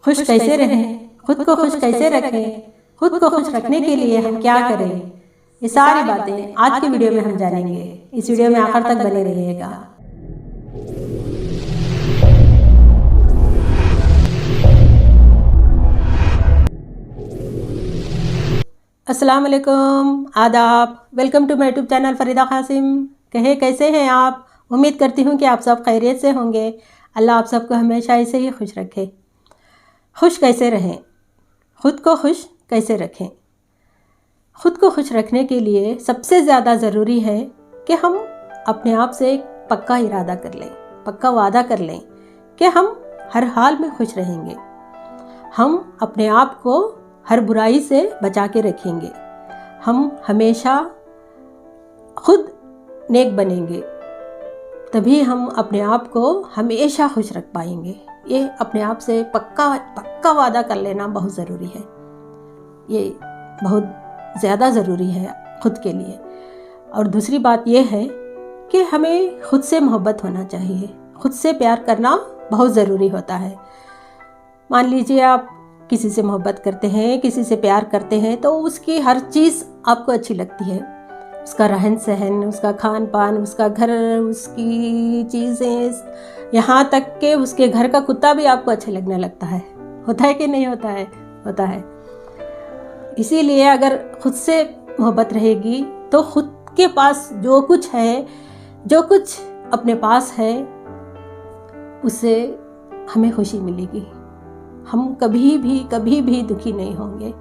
खुश कैसे रहें, खुद को खुश कैसे रखें, खुद को खुश रखने के लिए हम क्या करें, ये सारी बातें आज की वीडियो में हम जानेंगे। इस वीडियो में आखिर तक बने रहिएगा। अस्सलाम वालेकुम, आदाब, welcome to my YouTube channel Farida Kasim. कैसे हैं आप? उम्मीद करती हूँ कि आप सब खैरियत से होंगे। अल्लाह आप सबको हमेशा ऐसे ही खुश रखे। खुश कैसे रहें, खुद को खुश कैसे रखें? खुद को खुश रखने के लिए सबसे ज़्यादा ज़रूरी है कि हम अपने आप से एक पक्का इरादा कर लें, पक्का वादा कर लें कि हम हर हाल में खुश रहेंगे। हम अपने आप को हर बुराई से बचा के रखेंगे। हम हमेशा खुद नेक बनेंगे, तभी हम अपने आप को हमेशा खुश रख पाएंगे। ये अपने आप से पक्का वादा कर लेना बहुत ज़रूरी है। ये बहुत ज़्यादा ज़रूरी है खुद के लिए। और दूसरी बात यह है कि हमें खुद से मोहब्बत होना चाहिए, खुद से प्यार करना बहुत ज़रूरी होता है। मान लीजिए आप किसी से मोहब्बत करते हैं, किसी से प्यार करते हैं, तो उसकी हर चीज़ आपको अच्छी लगती है। उसका रहन सहन, उसका खान पान, उसका घर, उसकी चीज़ें, यहाँ तक कि उसके घर का कुत्ता भी आपको अच्छा लगने लगता है। होता है कि नहीं होता है? होता है। इसीलिए अगर खुद से मोहब्बत रहेगी तो खुद के पास जो कुछ है, जो कुछ अपने पास है, उससे हमें खुशी मिलेगी। हम कभी भी दुखी नहीं होंगे।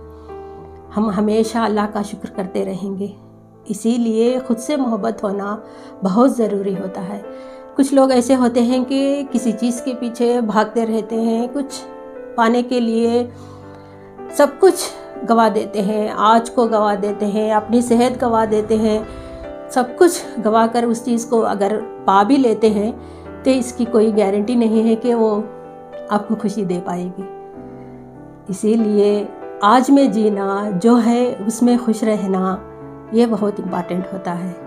हम हमेशा अल्लाह का शुक्र करते रहेंगे। इसीलिए खुद से मोहब्बत होना बहुत ज़रूरी होता है। कुछ लोग ऐसे होते हैं कि किसी चीज़ के पीछे भागते रहते हैं, कुछ पाने के लिए सब कुछ गवा देते हैं, आज को गवा देते हैं, अपनी सेहत गवा देते हैं, सब कुछ गवा कर उस चीज़ को अगर पा भी लेते हैं तो इसकी कोई गारंटी नहीं है कि वो आपको खुशी दे पाएगी। इसीलिए आज में जीना जो है उसमें खुश रहना ये बहुत इम्पॉर्टेंट होता है।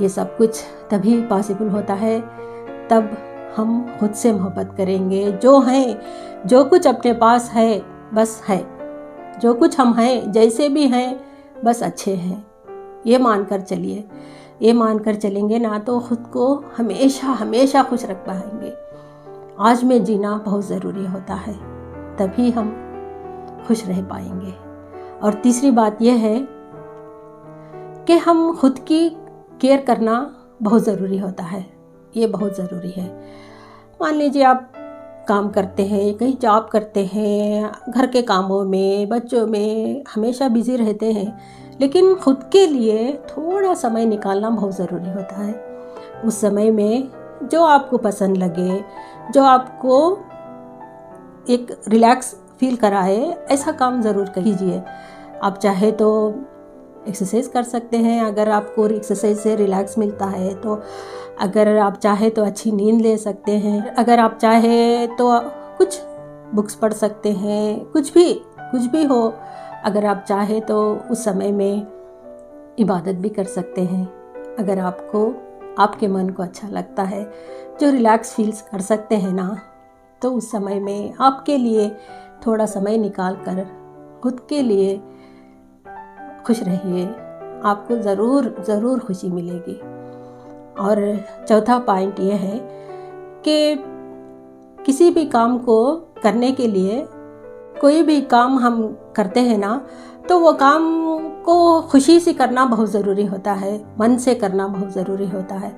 ये सब कुछ तभी पॉसिबल होता है तब हम खुद से मोहब्बत करेंगे। जो हैं, जो कुछ अपने पास है बस है, जो कुछ हम हैं, जैसे भी हैं, बस अच्छे हैं, ये मानकर चलिए। ये मानकर चलेंगे ना तो खुद को हमेशा खुश रख पाएंगे। आज में जीना बहुत ज़रूरी होता है, तभी हम खुश रह पाएंगे। और तीसरी बात यह है कि हम खुद की केयर करना बहुत ज़रूरी होता है। ये बहुत ज़रूरी है। मान लीजिए आप काम करते हैं, कहीं जॉब करते हैं, घर के कामों में, बच्चों में हमेशा बिज़ी रहते हैं, लेकिन खुद के लिए थोड़ा समय निकालना बहुत ज़रूरी होता है। उस समय में जो आपको पसंद लगे, जो आपको एक रिलैक्स फील कराए, ऐसा काम ज़रूर कीजिए। आप चाहे तो एक्सरसाइज कर सकते हैं, अगर आपको एक्सरसाइज से रिलैक्स मिलता है तो। अगर आप चाहे तो अच्छी नींद ले सकते हैं। अगर आप चाहे तो कुछ बुक्स पढ़ सकते हैं, कुछ भी हो। अगर आप चाहे तो उस समय में इबादत भी कर सकते हैं। अगर आपके मन को अच्छा लगता है, जो रिलैक्स फील कर सकते हैं ना, तो उस समय में आपके लिए थोड़ा समय निकाल कर खुद के लिए खुश रहिए। आपको ज़रूर खुशी मिलेगी। और चौथा पॉइंट ये है कि किसी भी काम को करने के लिए, कोई भी काम हम करते हैं ना, तो वो काम को खुशी से करना बहुत ज़रूरी होता है, मन से करना बहुत ज़रूरी होता है,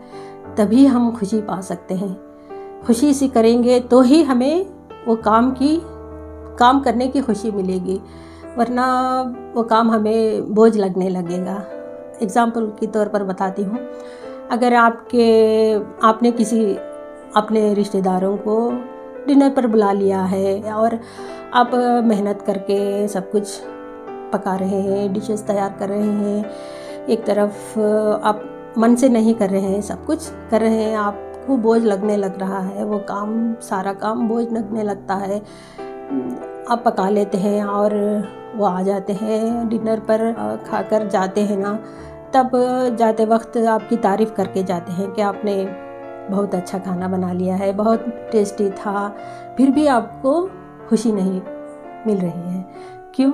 तभी हम खुशी पा सकते हैं। खुशी से करेंगे तो ही हमें वो काम करने की खुशी मिलेगी, वरना वो काम हमें बोझ लगने लगेगा। एग्ज़ाम्पल के तौर पर बताती हूँ। अगर आपने किसी अपने रिश्तेदारों को डिनर पर बुला लिया है और आप मेहनत करके सब कुछ पका रहे हैं, डिशेस तैयार कर रहे हैं, एक तरफ आप मन से नहीं कर रहे हैं, सब कुछ कर रहे हैं, आपको बोझ लगने लग रहा है, वो सारा काम बोझ लगने लगता है। आप पका लेते हैं और वो आ जाते हैं डिनर पर, खाकर जाते हैं ना, तब जाते वक्त आपकी तारीफ़ करके जाते हैं कि आपने बहुत अच्छा खाना बना लिया है, बहुत टेस्टी था। फिर भी आपको खुशी नहीं मिल रही है। क्यों?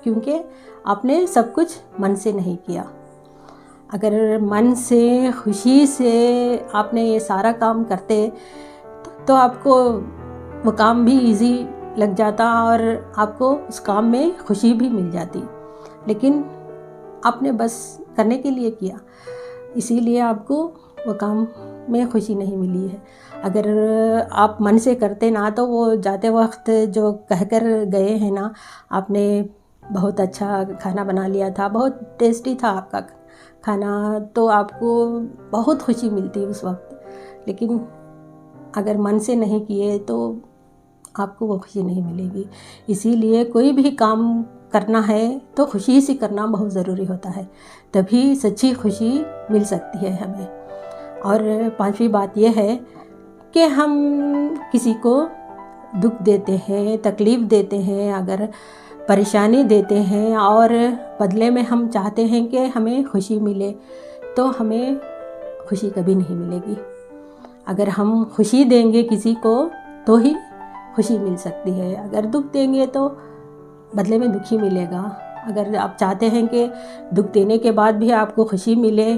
क्योंकि आपने सब कुछ मन से नहीं किया। अगर मन से खुशी से आपने ये सारा काम करते तो आपको वो काम भी इजी लग जाता और आपको उस काम में खुशी भी मिल जाती। लेकिन आपने बस करने के लिए किया, इसीलिए आपको वो काम में खुशी नहीं मिली है। अगर आप मन से करते ना तो वो जाते वक्त जो कहकर गए हैं ना, आपने बहुत अच्छा खाना बना लिया था, बहुत टेस्टी था आपका खाना, तो आपको बहुत खुशी मिलती उस वक्त। लेकिन अगर मन से नहीं किए तो आपको वो खुशी नहीं मिलेगी। इसीलिए कोई भी काम करना है तो खुशी से करना बहुत ज़रूरी होता है, तभी सच्ची खुशी मिल सकती है हमें। और पांचवी बात यह है कि हम किसी को दुख देते हैं, तकलीफ़ देते हैं, अगर परेशानी देते हैं और बदले में हम चाहते हैं कि हमें खुशी मिले, तो हमें खुशी कभी नहीं मिलेगी। अगर हम खुशी देंगे किसी को तो ही खुशी मिल सकती है। अगर दुख देंगे तो बदले में दुख ही मिलेगा। अगर आप चाहते हैं कि दुख देने के बाद भी आपको खुशी मिले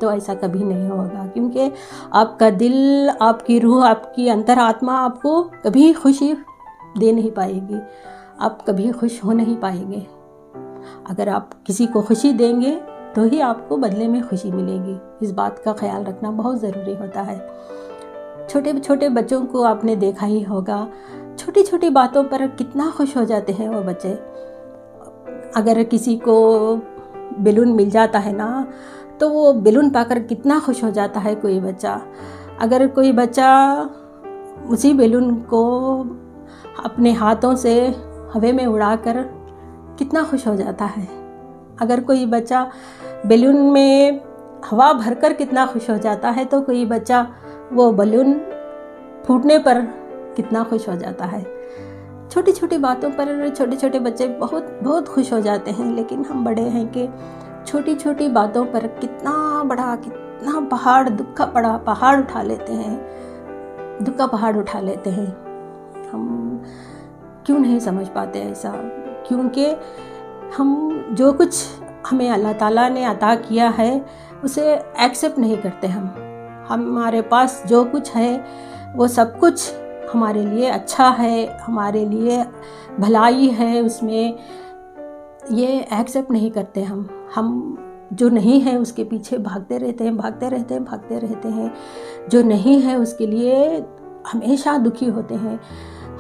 तो ऐसा कभी नहीं होगा, क्योंकि आपका दिल, आपकी रूह, आपकी अंतरात्मा आपको कभी खुशी दे नहीं पाएगी, आप कभी खुश हो नहीं पाएंगे। अगर आप किसी को खुशी देंगे तो ही आपको बदले में खुशी मिलेगी। इस बात का ख्याल रखना बहुत ज़रूरी होता है। छोटे छोटे बच्चों को आपने देखा ही होगा, छोटी छोटी बातों पर कितना खुश हो जाते हैं वो बच्चे। अगर किसी को बैलून मिल जाता है ना तो वो बैलून पाकर कितना खुश हो जाता है कोई बच्चा। अगर कोई बच्चा उसी बैलून को अपने हाथों से हवा में उड़ाकर कितना खुश हो जाता है। अगर कोई बच्चा बैलून में हवा भरकर कितना खुश हो जाता है, तो कोई बच्चा वो बैलून फूटने पर कितना खुश हो जाता है। छोटी छोटी बातों पर छोटे छोटे बच्चे बहुत बहुत खुश हो जाते हैं, लेकिन हम बड़े हैं कि छोटी छोटी बातों पर कितना पहाड़, दुख का बड़ा पहाड़ उठा लेते हैं, दुख का पहाड़ उठा लेते हैं। हम क्यों नहीं समझ पाते ऐसा? क्योंकि हम जो कुछ हमें अल्लाह ताला ने अता किया है उसे एक्सेप्ट नहीं करते। हमारे पास जो कुछ है वो सब कुछ हमारे लिए अच्छा है, हमारे लिए भलाई है, उसमें ये एक्सेप्ट नहीं करते। हम जो नहीं है उसके पीछे भागते रहते हैं। जो नहीं है उसके लिए हमेशा दुखी होते हैं।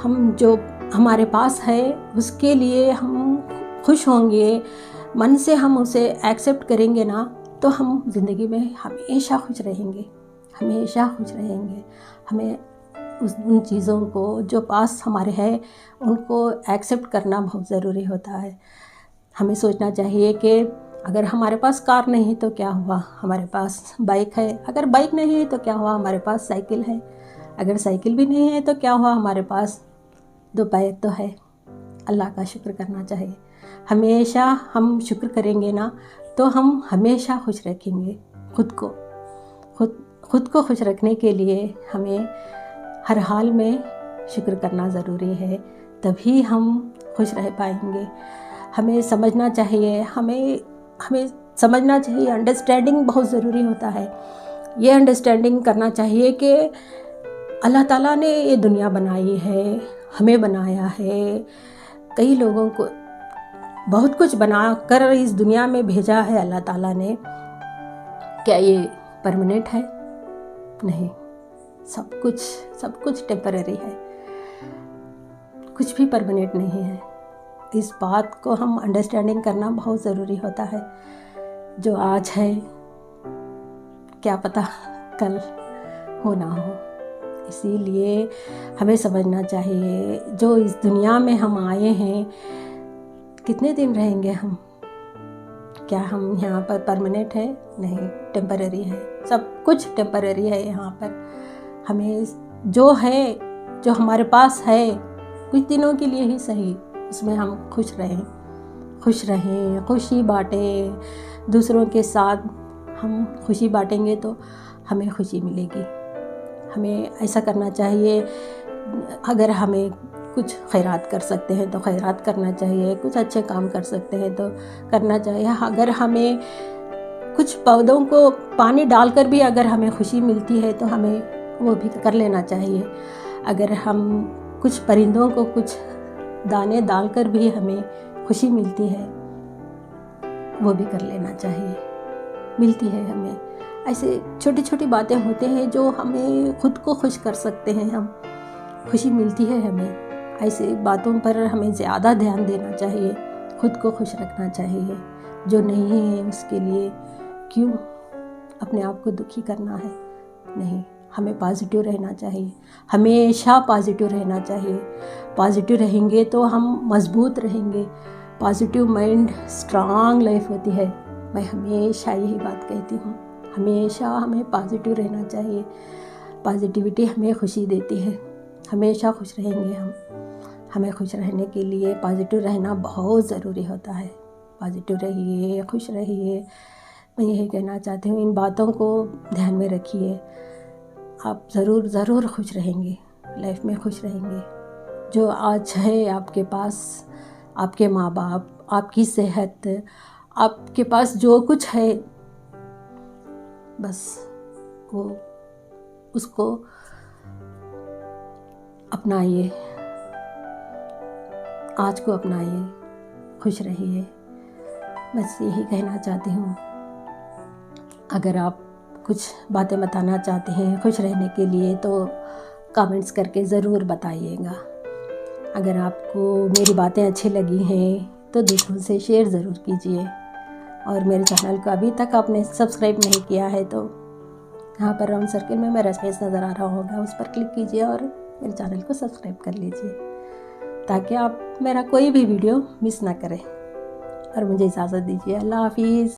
हम जो हमारे पास है उसके लिए हम खुश होंगे, मन से हम उसे एक्सेप्ट करेंगे ना, तो हम ज़िंदगी में हमेशा खुश रहेंगे। हमें उन चीज़ों को जो पास हमारे हैं उनको एक्सेप्ट करना बहुत ज़रूरी होता है। हमें सोचना चाहिए कि अगर हमारे पास कार नहीं तो क्या हुआ, हमारे पास बाइक है। अगर बाइक नहीं है तो क्या हुआ, हमारे पास साइकिल है। अगर साइकिल भी नहीं है तो क्या हुआ, हमारे पास 2 पैर तो है। अल्लाह का शुक्र करना चाहिए। हमेशा हम शुक्र करेंगे ना तो हम हमेशा खुश रखेंगे खुद को खुश रखने के लिए हमें हर हाल में शुक्र करना ज़रूरी है, तभी हम खुश रह पाएंगे। हमें समझना चाहिए, अंडरस्टैंडिंग बहुत ज़रूरी होता है। ये अंडरस्टैंडिंग करना चाहिए कि अल्लाह ताला ने ये दुनिया बनाई है, हमें बनाया है, कई लोगों को बहुत कुछ बनाकर इस दुनिया में भेजा है अल्लाह ताला ने। क्या ये परमानेंट है? नहीं, सब कुछ टेम्पररी है, कुछ भी परमानेंट नहीं है। इस बात को हम अंडरस्टैंडिंग करना बहुत ज़रूरी होता है। जो आज है क्या पता कल हो ना हो, इसीलिए हमें समझना चाहिए जो इस दुनिया में हम आए हैं, कितने दिन रहेंगे हम? क्या हम यहाँ पर परमानेंट है? नहीं, टेम्पररी है। सब कुछ टेम्पररी है यहाँ पर। हमें जो है, जो हमारे पास है, कुछ दिनों के लिए ही सही, उसमें हम खुश रहें, खुशी बाँटें। दूसरों के साथ हम खुशी बाँटेंगे तो हमें खुशी मिलेगी। हमें ऐसा करना चाहिए। अगर हमें कुछ खैरात कर सकते हैं तो खैरात करना चाहिए, कुछ अच्छे काम कर सकते हैं तो करना चाहिए। अगर हमें कुछ पौधों को पानी डालकर भी अगर हमें खुशी मिलती है तो हमें वो भी कर लेना चाहिए। अगर हम कुछ परिंदों को कुछ दाने डालकर भी हमें खुशी मिलती है वो भी कर लेना चाहिए, मिलती है हमें। ऐसे छोटी छोटी बातें होते हैं जो हमें खुद को खुश कर सकते हैं, हम खुशी मिलती है हमें। ऐसे बातों पर हमें ज़्यादा ध्यान देना चाहिए, खुद को खुश रखना चाहिए। जो नहीं है उसके लिए क्यों अपने आप को दुखी करना है, नहीं, हमें पॉजिटिव रहना चाहिए, हमेशा पॉजिटिव रहना चाहिए। पॉजिटिव रहेंगे तो हम मजबूत रहेंगे। पॉजिटिव माइंड स्ट्रांग लाइफ होती है। मैं हमेशा यही बात कहती हूँ, हमेशा हमें पॉजिटिव रहना चाहिए। पॉजिटिविटी हमें खुशी देती है, हमेशा खुश रहेंगे हम। हमें खुश रहने के लिए पॉजिटिव रहना बहुत ज़रूरी होता है। पॉजिटिव रहिए, खुश रहिए, मैं यही कहना चाहती हूँ। इन बातों को ध्यान में रखिए, आप ज़रूर खुश रहेंगे, लाइफ में खुश रहेंगे। जो आज है आपके पास, आपके माँ बाप, आपकी सेहत, आपके पास जो कुछ है, बस वो उसको अपनाइए, आज को अपनाइए, खुश रहिए। बस यही कहना चाहती हूँ। अगर आप कुछ बातें बताना चाहते हैं खुश रहने के लिए तो कमेंट्स करके ज़रूर बताइएगा। अगर आपको मेरी बातें अच्छी लगी हैं तो दूसरों से शेयर ज़रूर कीजिए। और मेरे चैनल को अभी तक आपने सब्सक्राइब नहीं किया है तो यहाँ पर राउंड सर्कल में मेरा फेस नज़र आ रहा होगा, उस पर क्लिक कीजिए और मेरे चैनल को सब्सक्राइब कर लीजिए ताकि आप मेरा कोई भी वीडियो मिस ना करें। और मुझे इजाज़त दीजिए। अल्लाह हाफिज़।